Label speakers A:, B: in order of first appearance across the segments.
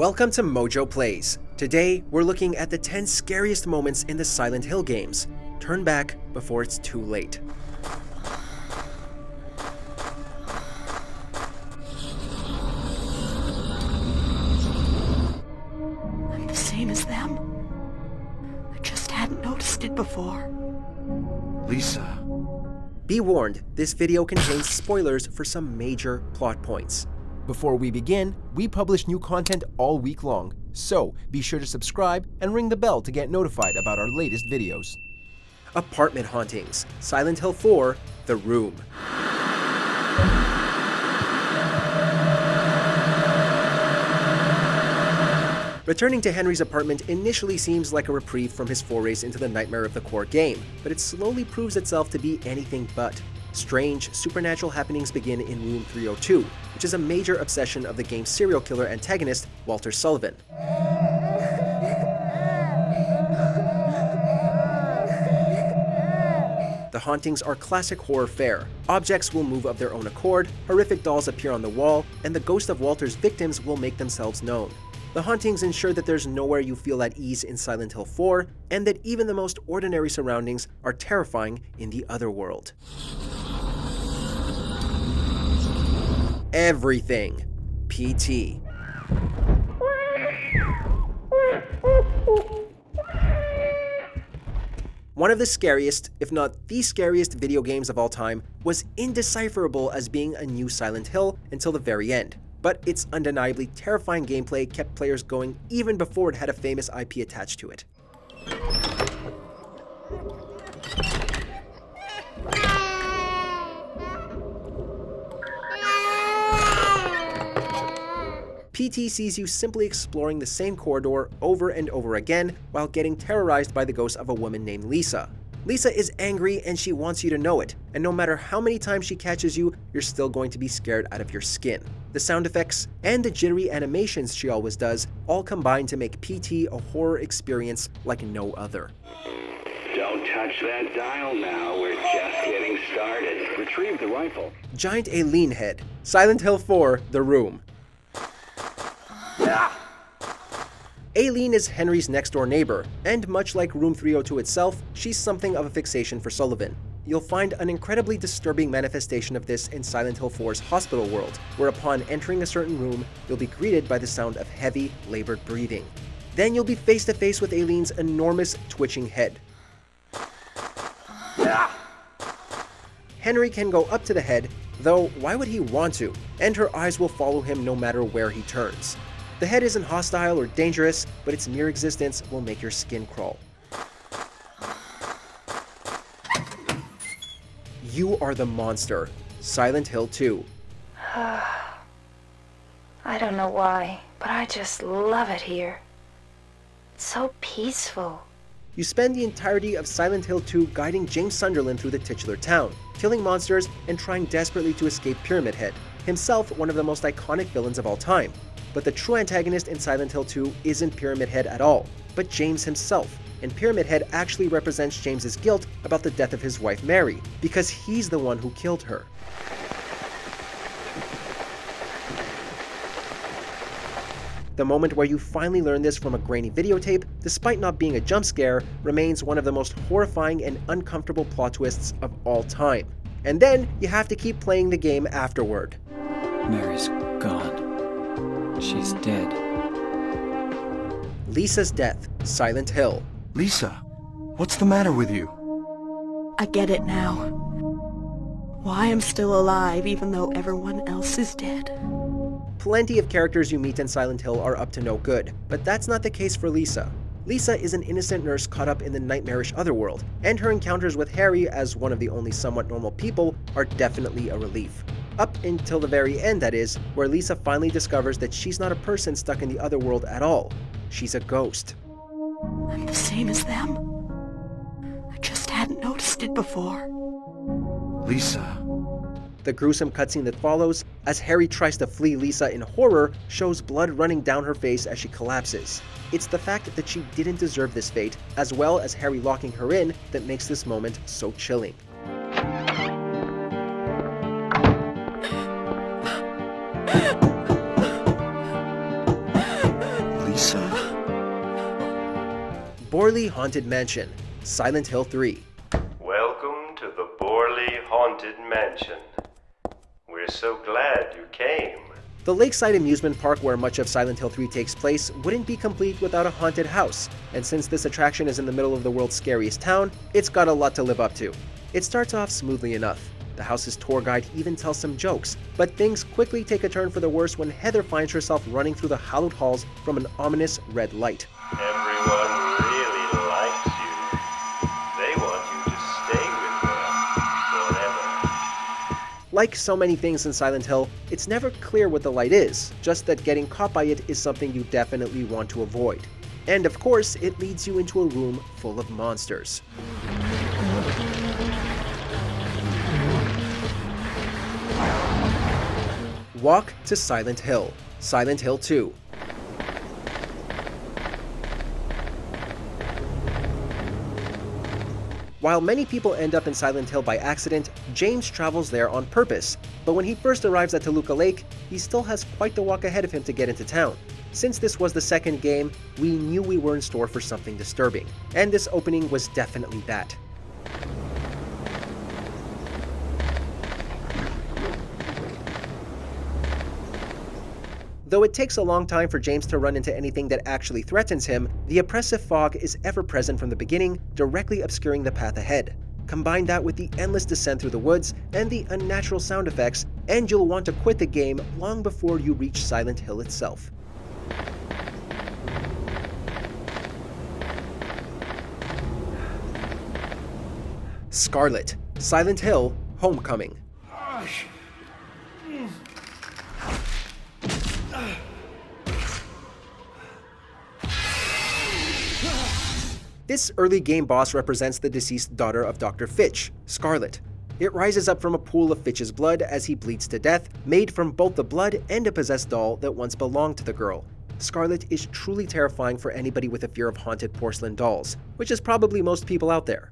A: Welcome to MojoPlays. Today, we're looking at the 10 scariest moments in the Silent Hill games. Turn back before it's too late.
B: I'm the same as them. I just hadn't noticed it before.
C: Lisa.
A: Be warned, this video contains spoilers for some major plot points. Before we begin, we publish new content all week long, so be sure to subscribe and ring the bell to get notified about our latest videos. Apartment hauntings, Silent Hill 4, The Room. Returning to Henry's apartment initially seems like a reprieve from his forays into the nightmare of the core game, but it slowly proves itself to be anything but. Strange, supernatural happenings begin in Room 302, which is a major obsession of the game's serial killer antagonist, Walter Sullivan. The hauntings are classic horror fare. Objects will move of their own accord, horrific dolls appear on the wall, and the ghost of Walter's victims will make themselves known. The hauntings ensure that there's nowhere you feel at ease in Silent Hill 4, and that even the most ordinary surroundings are terrifying in the other world. Everything. PT. One of the scariest, if not the scariest video games of all time was indecipherable as being a new Silent Hill until the very end. But its undeniably terrifying gameplay kept players going even before it had a famous IP attached to it. PT sees you simply exploring the same corridor over and over again while getting terrorized by the ghost of a woman named Lisa. Lisa is angry and she wants you to know it, and no matter how many times she catches you, you're still going to be scared out of your skin. The sound effects and the jittery animations she always does all combine to make PT a horror experience like no other.
D: Don't touch that dial now, we're just getting started. Retrieve the rifle.
A: Giant Aileen Head, Silent Hill 4, The Room. Aileen is Henry's next-door neighbor, and much like Room 302 itself, she's something of a fixation for Sullivan. You'll find an incredibly disturbing manifestation of this in Silent Hill 4's hospital world, where upon entering a certain room, you'll be greeted by the sound of heavy, labored breathing. Then you'll be face to face with Aileen's enormous, twitching head. Henry can go up to the head, though why would he want to? And her eyes will follow him no matter where he turns. The head isn't hostile or dangerous, but its mere existence will make your skin crawl. You are the monster. Silent Hill 2.
B: I don't know why, but I just love it here. It's so peaceful.
A: You spend the entirety of Silent Hill 2 guiding James Sunderland through the titular town, killing monsters and trying desperately to escape Pyramid Head, himself one of the most iconic villains of all time. But the true antagonist in Silent Hill 2 isn't Pyramid Head at all, but James himself. And Pyramid Head actually represents James's guilt about the death of his wife Mary, because he's the one who killed her. The moment where you finally learn this from a grainy videotape, despite not being a jump scare, remains one of the most horrifying and uncomfortable plot twists of all time. And then you have to keep playing the game afterward.
C: Mary's gone. She's dead.
A: Lisa's death, Silent Hill.
C: Lisa, what's the matter with you?
B: I get it now. Why I'm still alive even though everyone else is dead.
A: Plenty of characters you meet in Silent Hill are up to no good, but that's not the case for Lisa. Lisa is an innocent nurse caught up in the nightmarish otherworld, and her encounters with Harry as one of the only somewhat normal people are definitely a relief. Up until the very end, that is, where Lisa finally discovers that she's not a person stuck in the other world at all. She's a ghost.
B: I'm the same as them. I just hadn't noticed it before.
C: Lisa.
A: The gruesome cutscene that follows, as Harry tries to flee Lisa in horror, shows blood running down her face as she collapses. It's the fact that she didn't deserve this fate, as well as Harry locking her in, that makes this moment so chilling. Borley Haunted Mansion, Silent Hill 3.
E: Welcome to the Borley Haunted Mansion. We're so glad you came.
A: The lakeside amusement park where much of Silent Hill 3 takes place wouldn't be complete without a haunted house, and since this attraction is in the middle of the world's scariest town, it's got a lot to live up to. It starts off smoothly enough. The house's tour guide even tells some jokes, but things quickly take a turn for the worse when Heather finds herself running through the hallowed halls from an ominous red light.
E: Everyone really likes you. They want you to stay with them forever.
A: Like so many things in Silent Hill, it's never clear what the light is, just that getting caught by it is something you definitely want to avoid. And of course, it leads you into a room full of monsters. Walk to Silent Hill, Silent Hill 2. While many people end up in Silent Hill by accident, James travels there on purpose, but when he first arrives at Toluca Lake, he still has quite the walk ahead of him to get into town. Since this was the second game, we knew we were in store for something disturbing, and this opening was definitely that. Though it takes a long time for James to run into anything that actually threatens him, the oppressive fog is ever present from the beginning, directly obscuring the path ahead. Combine that with the endless descent through the woods and the unnatural sound effects, and you'll want to quit the game long before you reach Silent Hill itself. Scarlet, Silent Hill, Homecoming. This early game boss represents the deceased daughter of Dr. Fitch, Scarlet. It rises up from a pool of Fitch's blood as he bleeds to death, made from both the blood and a possessed doll that once belonged to the girl. Scarlet is truly terrifying for anybody with a fear of haunted porcelain dolls, which is probably most people out there.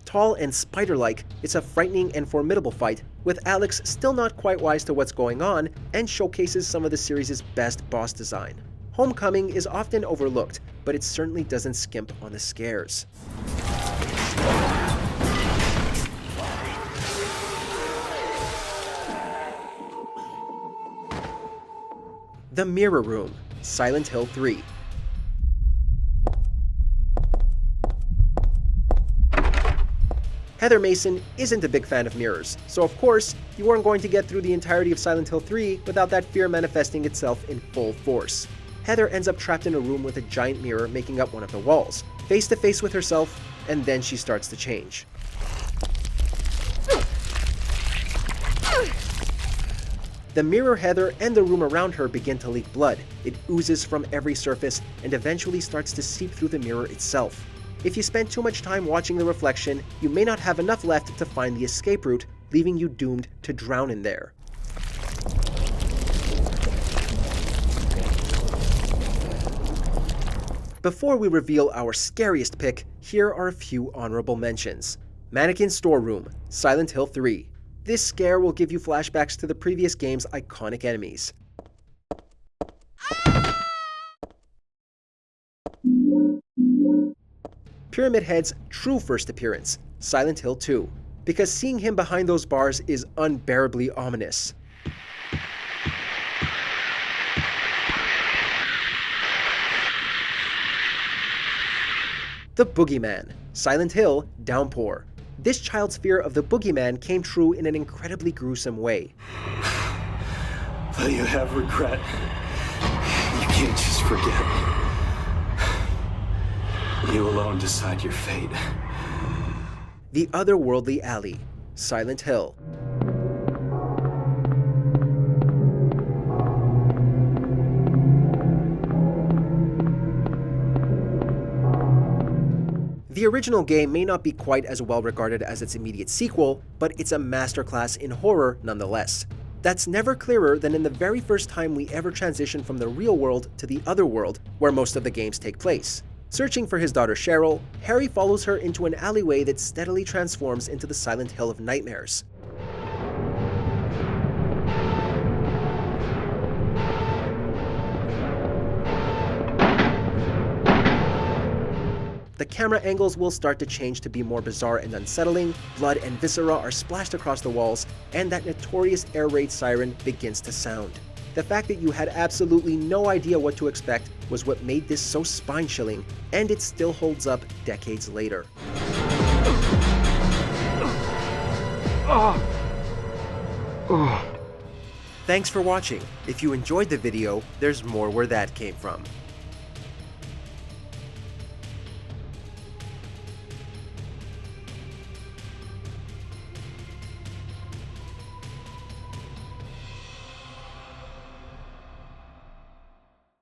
A: Tall and spider-like, it's a frightening and formidable fight, with Alex still not quite wise to what's going on, and showcases some of the series' best boss design. Homecoming is often overlooked, but it certainly doesn't skimp on the scares. The Mirror Room, Silent Hill 3. Heather Mason isn't a big fan of mirrors, so of course, you weren't going to get through the entirety of Silent Hill 3 without that fear manifesting itself in full force. Heather ends up trapped in a room with a giant mirror making up one of the walls, face to face with herself, and then she starts to change. The mirror Heather and the room around her begin to leak blood. It oozes from every surface and eventually starts to seep through the mirror itself. If you spend too much time watching the reflection, you may not have enough left to find the escape route, leaving you doomed to drown in there. Before we reveal our scariest pick, here are a few honorable mentions. Mannequin Storeroom, Silent Hill 3. This scare will give you flashbacks to the previous game's iconic enemies. Pyramid Head's true first appearance, Silent Hill 2, because seeing him behind those bars is unbearably ominous. The Boogeyman, Silent Hill Downpour. This child's fear of the Boogeyman came true in an incredibly gruesome way.
F: Though you have regret, you can't just forget. You alone decide your fate.
A: The Otherworldly Alley, Silent Hill. The original game may not be quite as well regarded as its immediate sequel, but it's a masterclass in horror nonetheless. That's never clearer than in the very first time we ever transition from the real world to the other world, where most of the games take place. Searching for his daughter Cheryl, Harry follows her into an alleyway that steadily transforms into the Silent Hill of Nightmares. The camera angles will start to change to be more bizarre and unsettling, blood and viscera are splashed across the walls, and that notorious air raid siren begins to sound. The fact that you had absolutely no idea what to expect was what made this so spine-chilling, and it still holds up decades later. Thanks for watching. If you enjoyed the video, there's more where that came from.